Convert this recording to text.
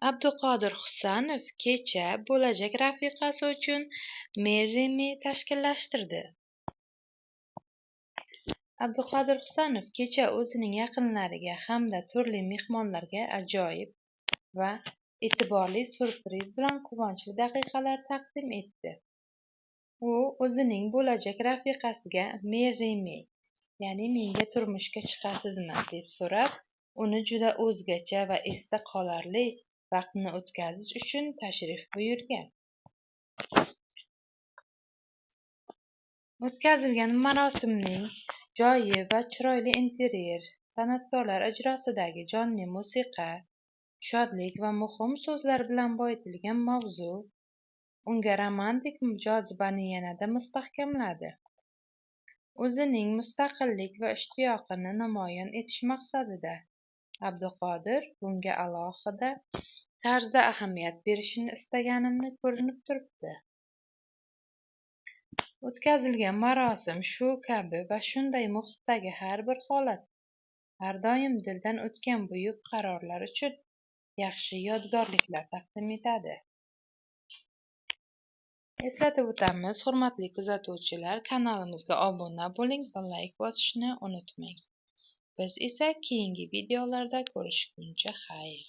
Abduqodir Husanov kecha bo'lajak rafiqasi uchun Merrimi tashkillashtirdi. Abduqodir Husanov kecha o'zining yaqinlariga hamda turli mehmonlarga ajoyib va e'tiborli syurpriz bilan quvonchli daqiqalar taqdim etdi. U o'zining bo'lajak rafiqasiga Merrimi, ya'ni menga turmushga chiqasizmi, deb so'rab, uni juda o'zgacha va esda qolarli vaqtni o'tkazish uchun tashrif buyurgan. O'tkazilgan marosimning joyi va chiroyli interyer, san'atkorlar ijrosidagi jonli musiqa, shodlik va muhim so'zlar bilan boyitilgan mavzu unga romantik jozibani yanada mustahkamladi. O'zining mustaqillik va ishtiyoqini namoyon etish maqsadida Abduqodir bunga alohida tarzda ahamiyat berishini istaganimni ko'rinib turibdi. O'tkazilgan marosim shu kabi va shunday muhitdagi har bir holat har doim dildan o'tgan buyuk qarorlar uchun yaxshi yodgorliklar taqdim etadi. Eslatib o'tamiz, hurmatli kuzatuvchilar, kanalimizga obuna bo'ling va layk bosishni unutmang. Biz esa keyingi videolarda ko'rishguncha xayr.